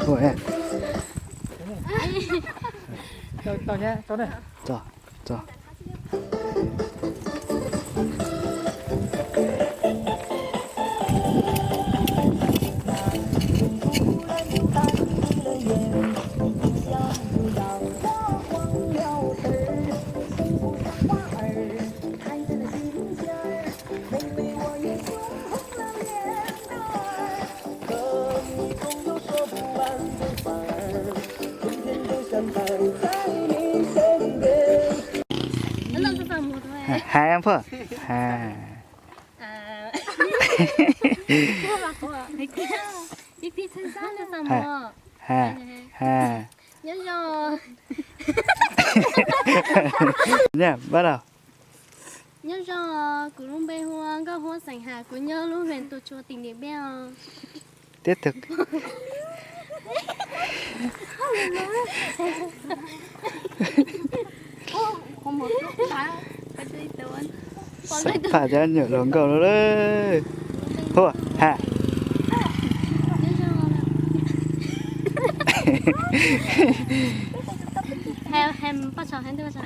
Ủa em. Tao nhé, tao này. Cho, cho. Hai em phơ. Ha. Ha. Ha. Nha, bắt đầu. Nhớ cho cụ luôn bê hoa có hoa sành hà của nhớ luôn huyền tụ chùa tình điểm béo. Tiếp tục. Không một lúc phá phải đi tuần. Sắp phá cho nhiều lồng cầu đó đấy. Hùa, ha. Hem bắt chào hem bắt chào.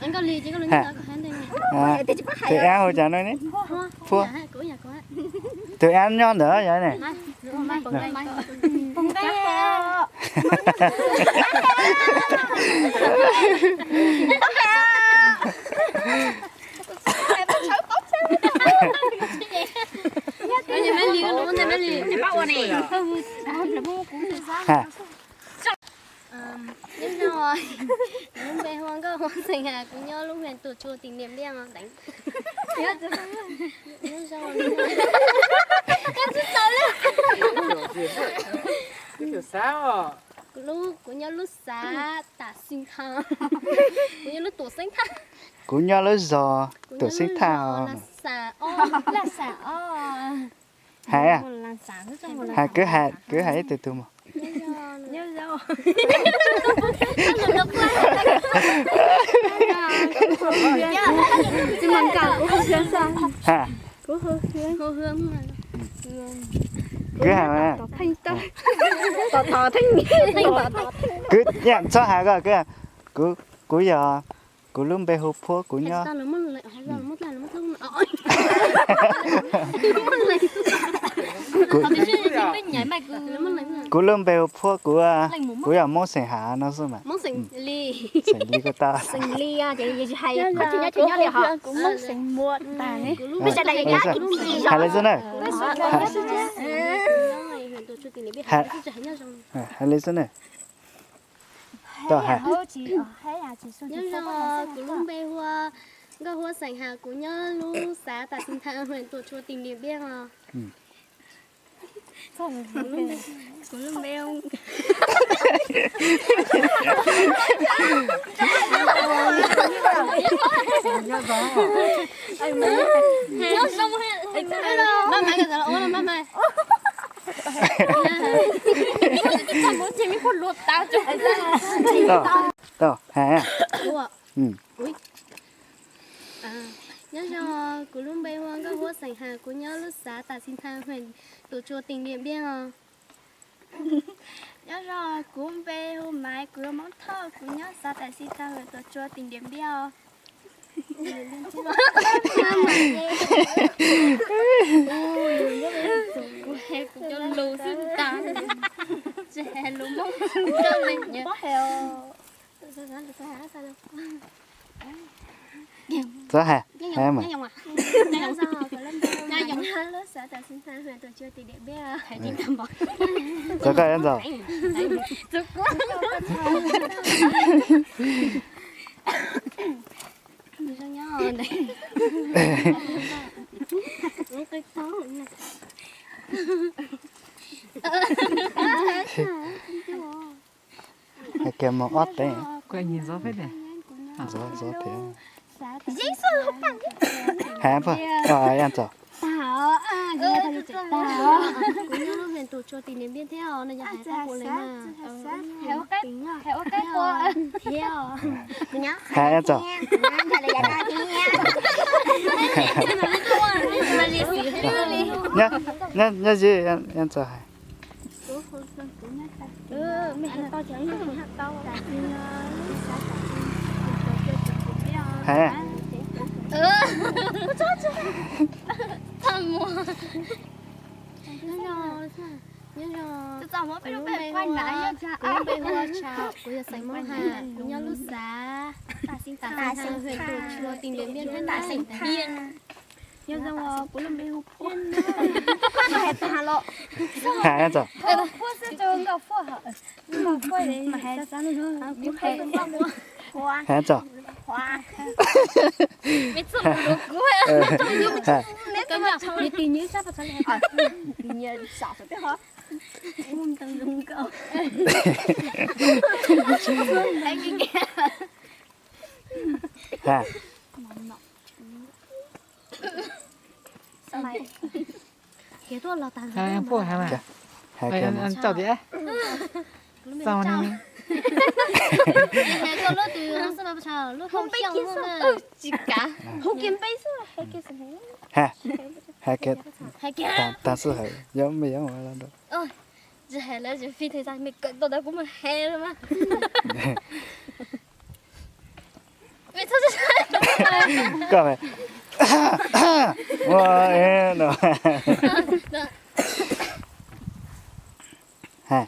Anh có lì chứ có lì nữa có hem đây này. Tụi em hồi trả nói đấy. Phua. Tụi em nhon nữa vậy này. Bông tay. Ha. Đúng rồi. Lúc bé Hoang có Hoang Sành Hà cũng nhớ lúc huyền tụt chùa tình niệm đen mà đánh. Nhớ chưa? Nhớ rồi. Em rất sợ luôn. Cái kiểu sao? Lúc cũng nhớ lúc xá tả sinh thang. Cũng nhớ lúc tổ sinh thang. Cũng nhớ lúc giò tổ sinh thao. Là xả o. Là xả o. Hai à? Là xả rất trong một là. Hai cứ hai từ từ mà. Nhớ rồi. Xin mời cả của Hương Sang. Ha. Của Hương Hương mà. Cứ hai mà. Thanh tơ. Tỏ thanh nghĩa. Cứ nhận cho hai cái cái. Cứ giờ cứ luôn bê hộp phố cứ nhớ. Sao nó mất lại hay là mất lại nó mất luôn. Cứ luôn bê hộp phố cứ giờ món sành hà nó sao mà. Món sành ly. Sành ly của ta. Sành ly à, chị hay có chị nhớ liền họ. Cũng món sành muộn tàn. Bây giờ đây giá cũng gì rồi. Hai lấy này. Hai lấy này. Đó hai. Nhớ rồi, của lúc bê hoa có hoa sành hà của nhớ lúc xá tà sinh thang huyền tụ chùa tình điểm biết à. Của lúc bê ông. Nhớ xong hết. Má mày cái gì đó, má mày. Đó, hai à. Nhớ cho của lúc bê hoang có hoa sành hà của nhớ lúc xá tà sinh thang huyền tụ chùa tình điểm biết à. Nhớ rồi, cũng về hôm mai của món thơ của nhớ sao tại si ta người tôi cho tình điểm đeo. Cũng cho lù xin ta. Chè lù mông cho mình nhé. Đó hai. Hai mà. Lớp sao tại si ta người tôi cho tình điểm đeo. Hãy đi thăm bọc. Cho các em rồi. Tức quá. Đi sao nhớ rồi đây. Cái tóc này. Hai kem màu ót đấy. Quay nhìn gió phết này. Gió thế. Dĩ sư không bằng. Hai em phơ. Rồi ăn rồi. Tao nghe thôi chị tao. Cũng như lúc huyền tụ cho tình đến biên theo nên nhà hải ta cô lấy mà. Hiểu cái cô Theo. Nhá. Hai em rồi. Nhá gì ăn rồi. của nhau sa mẹ hạt to chẳng được hạt to tại vì lúc sa tại vì tôi chụp video Hả? thầm mua nhớ rồi tôi chọn mỗi video về quay lại nhá cũng bây hoa chào của giờ sánh mong hà của nhau lúc giá ta xin ta sinh huyện tổ chùa tìm đến biên hết ta sinh biên nhớ rằng của lần video mà hết hà lộ Hả em rồi. phô sẽ cho ngọc phô hả mà phô đấy mà hết sao nữa cũng hay con mua hoa Hả em rồi. hoa biết dùng được của Hả. nếu cái nào như tin như sao phải làm nhớ sợ phải hả em từng dùng câu anh nghe Hả. sao mày cái tôi là tàn Hai em phụ hai mà. Hả Vậy kìa. anh chào chị. Sao này? cái tôi lúc từ hôm sau chào lúc không biết không là chỉ cả không kiếm bấy số hay cái gì Hả. Hả kìa. hay kia Ta sư hả. Giống mày giống mà làm được. ôi giờ hè là giờ phi thời gian mình cận tôi đã cũng mà hè rồi mà mày sao chứ Có mày. Wow, em rồi. Hả.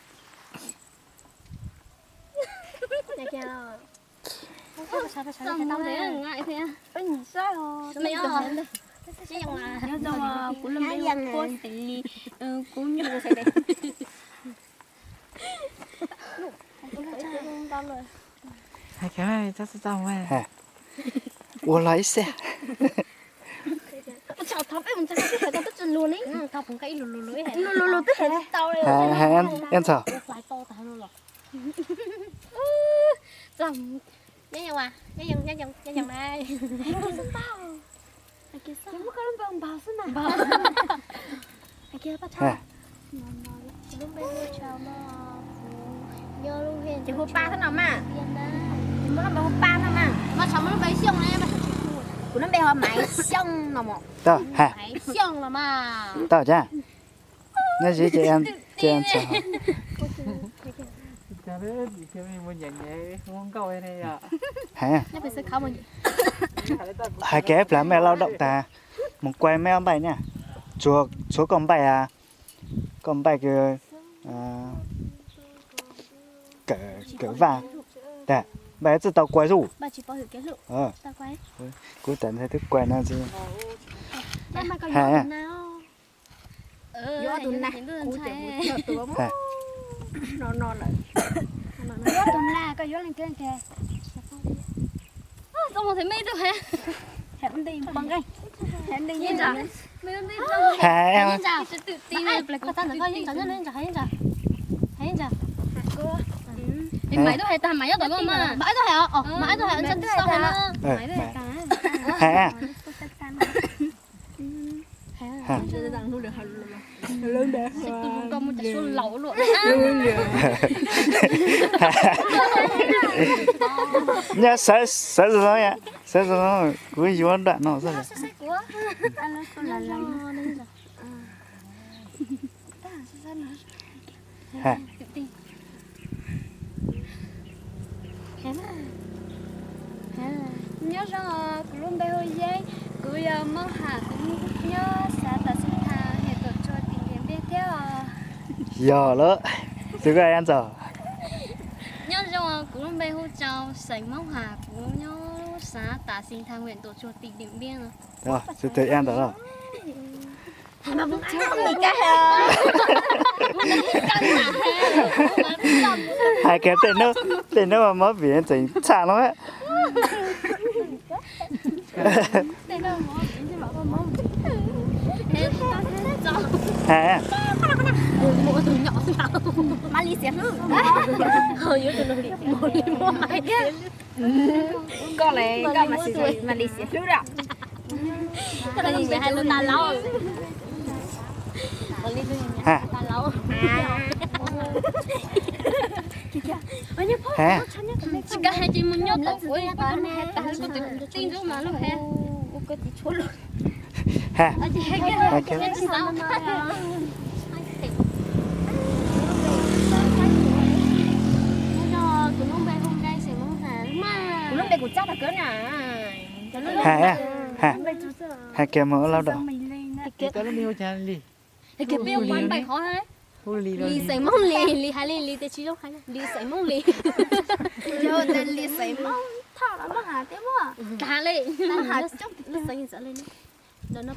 này kia sao tao thấy ngại thế sao mày ơi chỉ dùng là nhớ rằng của lần video phô thì cũng như thế đấy Hai cái này chắc sao mà. Hả. Ủa lấy xe. chào thắm em chắc cái tao tức luôn ấy tao cũng cái lù ấy lulu tức hết tao Hả. Hả em rồi. phải to tao luôn rồi dầm nhớ nhau à nhớ nhau đây cái sao không có lần bảo xin à cái kia bắt Hả. lúc bây giờ chào mà nhớ luôn hiền chỉ hộp ba thế nào mà hiền đấy muốn làm hộp ba thôi mà cháu nó bấy xiong này mà của nó bèo máy xong nào một Tao. Hả. bấy xiong là mà Tao chả. Nhớ gì chị em chào. Chào đấy, thì mình muốn nhận nhẹ không câu này à. Hả. nó phải sẽ không mà Hai cái ép là mẹ lao động ta. Một quay mấy ông bài nha. Chúa con bài à. Con bài kìa. Cỡ vàng. Nè. Bài chứ tao quay rủ. bà chỉ bảo hiểu cái lụ tao quay Cuối tuần thấy thức quay nó chứ. em mà còn Hả. nhớ nào vô tuần này cú tiểu tướng Hả. nó lại vô tuần này có vô lên kênh kìa xong rồi thấy mê đâu hả hẹn đi bằng cái hẹn đi như nhìn nào chả mê đi Hả em. nhìn chả tự tin này là ta được coi nhìn chả nhìn chả thấy chả em máy đâu hay ta máy đâu mà máy đâu hả máy đâu hả chân sao hả máy đâu cả Hả. Hả. lớn đẹp có một cái số lẩu luôn Nhá sợ rồi đó nha. Sợ rồi nó cuối vô đoạn nó sao rồi. anh nói con là Hả. nhớ rằng luôn bây giờ cứ mong hạ cũng nhớ xã ta sinh thà hệ tổ cho tình điểm biết theo Giờ đó. Chứ có ai ăn rồi. nhớ rằng cũng bây hỗ trợ sánh mong hà cũng nhớ xã tả sinh thang nguyện tổ chùa tỉnh điện biên rồi Rồi, chứ tự ăn rồi. mà muốn ăn gì cả hả Hai cái tên nó mà mới biển chỉnh chả lắm á. đây đâu mà chỉ bảo con mong thế tao thế cho Hả. mỗi từ nhỏ sao Malaysia nữa hồi nhớ từ nơi đi một đi mua máy con này con mà xì Malaysia nữa đó cái này về hai lần ta lâu Hả. ta lâu Hả. chỉ cả hai chị muốn nhớ tổ của ta nè ta có tự tin rồi mà lúc hè cái tí chua luôn Hả. chị hay Hai cái cái. sao hả hả hả kẻ mở lao động tao nó nhiều chán đi cái biểu quán bài khó đấy hú lì lì sấy mông lì hai lì tê chi đâu hai lì sấy mông lì giờ tên lì sấy mông thọ nó hả thế mà cả lì nó hả chút nó sấy sợ lên đó nó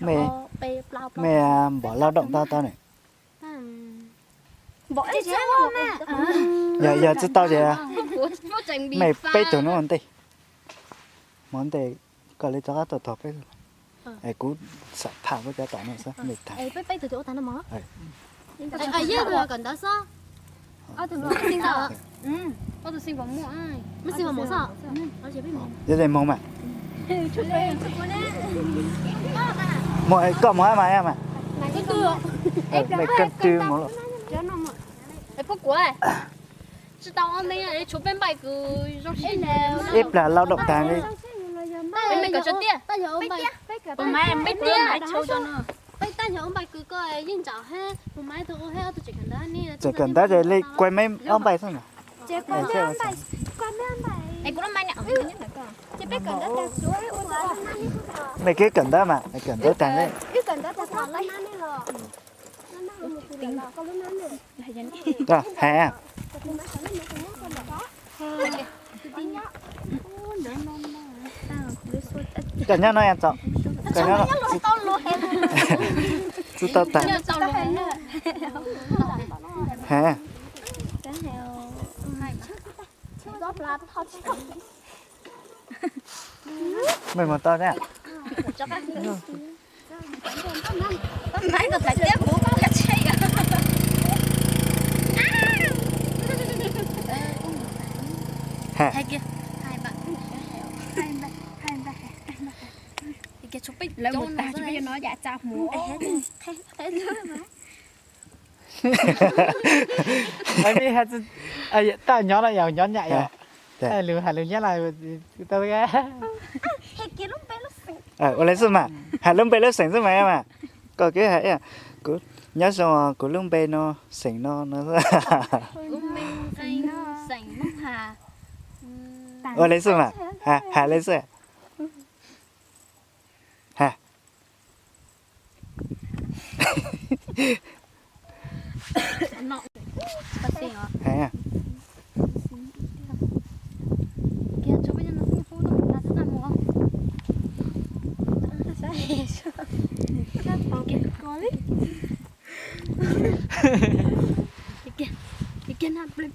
mẹ mẹ bỏ lao động tao này bỏ đi chứ không nè giờ chứ tao vậy mày phá bây tụi nó món tệ có lấy cho các tụi thọ bây ai cú sợ thảo với cái tao này sao mệt thảo ấy bây từ chỗ ta nó mó ấy giờ rồi còn đó sao từ lúc sinh sao từ sinh vào mua ai mới sinh vào mua sao nó chỉ biết mua giờ đây mong mà mọi có mọi mà em à này cái cưa mày cân tư một lọ ấy phúc của ấy chứ tao ăn đây ấy chụp bên bài cứ rong xí ép là lao động tàng đi mình có cho tiền ta nhớ ông bài ông mai em biết tiền mai châu cho nó ta nhớ ông bài cứ coi yên chảo he ông mai tôi he tôi chỉ cần đó nè chỉ cần đó để lấy quay mấy ông bài thôi nè chị qua mấy ông bài qua mấy ông bài ấy cũng năm mai nè chị biết cần đó đặt xuống mày cứ cần đó mà mày cần đó tàng đấy biết cần đó đặt xuống lấy rồi rồi hả cả nhà nói ăn chọn cả nhà nói chú tao tặng hả mày một tao đấy nãy tôi thấy tiếc bố con chặt chay à hả hai kia hai bạn cái chụp bích lấy một tà cho nó dạ chào múa ai biết hết ai tao nhỏ là giàu nhỏ nhạy à ai lừa hai lừa nhá là tao cái hay kia lúc bé lúc sinh ở lấy mà hả lông bê nó sành rất mà em à có cái hả à cứ nhớ sao cứ lông bê nó sành nó mình anh sành mông hà ở lấy mà hả lấy sao hả nọ có gì hả hả kia chỗ bây giờ nó không phô đâu là rất là mua cái nào em không biết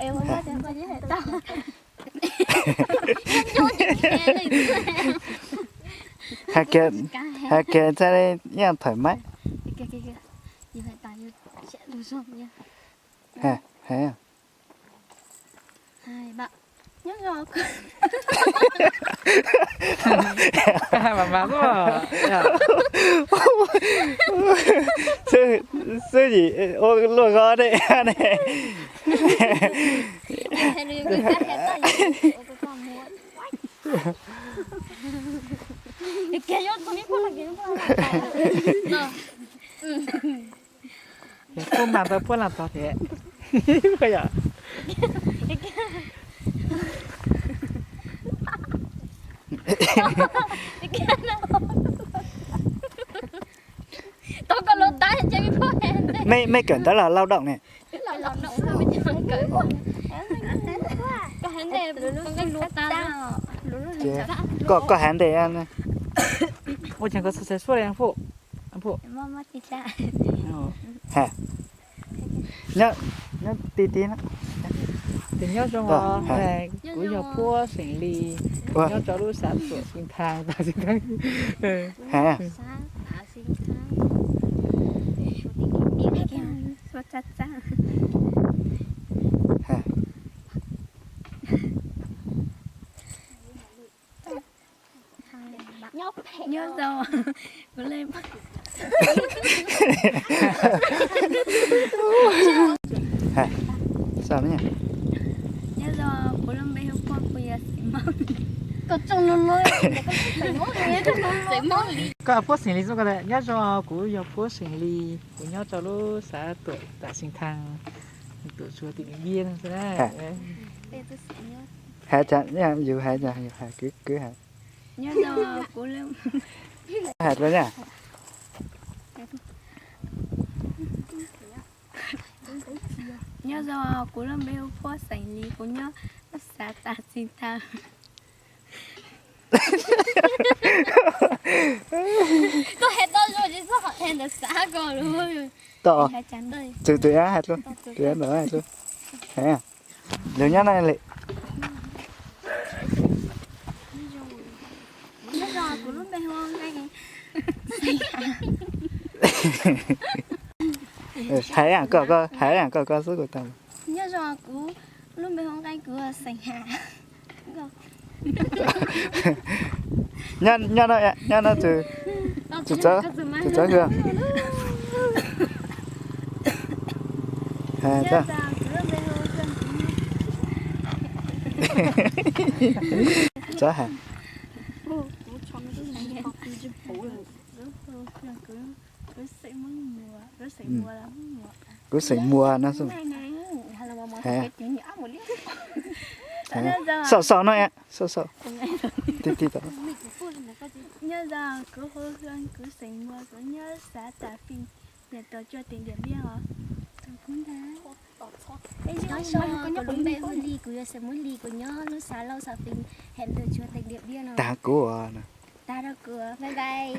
em có gì hết tao hả kia ra đây nha thoải mái cái như vậy tại sẽ đủ xong nha hả hai bạn nhớ rồi mà quá sư gì ô lùa gò đấy này cái nhớ tôi biết có là cái phun làm tao phun làm tao thế bây giờ tôi có lột tay cho biết có hẹn đấy mấy cần đó là lao động này là lao động thôi mới chẳng cởi có hẹn đây con cái lúa ta có hẹn để ăn ôi chẳng có sự sẽ anh phụ mama chị cha hả nhớ tí nó thì nhớ cho mà này của nhà pua sinh ly nhớ cho lúc sáng tuổi sinh thang ta sinh thang hả sáng đã sinh tháng biết cái số cha cha hả nhớ rồi cứ lên hả sao nữa nhỉ nhớ rồi bố lâm bé hôm qua bây giờ xỉm mông có trong nó nói phải mốt nghe cho nó phải mốt có pua sinh ly xong cái nhớ cho của nhà pua sinh ly của nhớ cho lúc sáng tuổi ta sinh thang tuổi chùa tỉnh biên thế này bé tôi sẽ nhớ hả chả nhá dù hả cứ hả nhớ cho của lương hạt luôn nha. nhớ cho của lương bêu phó sảnh lý của nhớ xã tạ xin thang tôi hết tôi rồi chứ sao họ hẹn được xã còn luôn. To là chắn đời từ á hạt luôn, từ á nữa hạt luôn. Thế à, nếu nhá này lại nhớ cho của lương bêu hoang ngay thấy à, có thấy à, có sức của tầm. nhớ cho của lương bêu hoang ngay cửa sảnh hạ nhá nó từ chó kìa. À nhớ cha. cho của lương bêu hoang Chó hả? Cứ sấy mua nó xong. Sợ nó ạ, sợ. Tí đó. nhớ ra cứ hô hương cứ sinh mua cứ nhớ xã tạ phim để tổ cho tiền điểm biên hả cũng thế Nói cho có đúng bê hơi ly của sẽ muốn ly của nhớ lúc sáng lâu sao phim hẹn từ chùa thành điệp biên rồi. Ta của nè. Ta đâu cửa bye bye.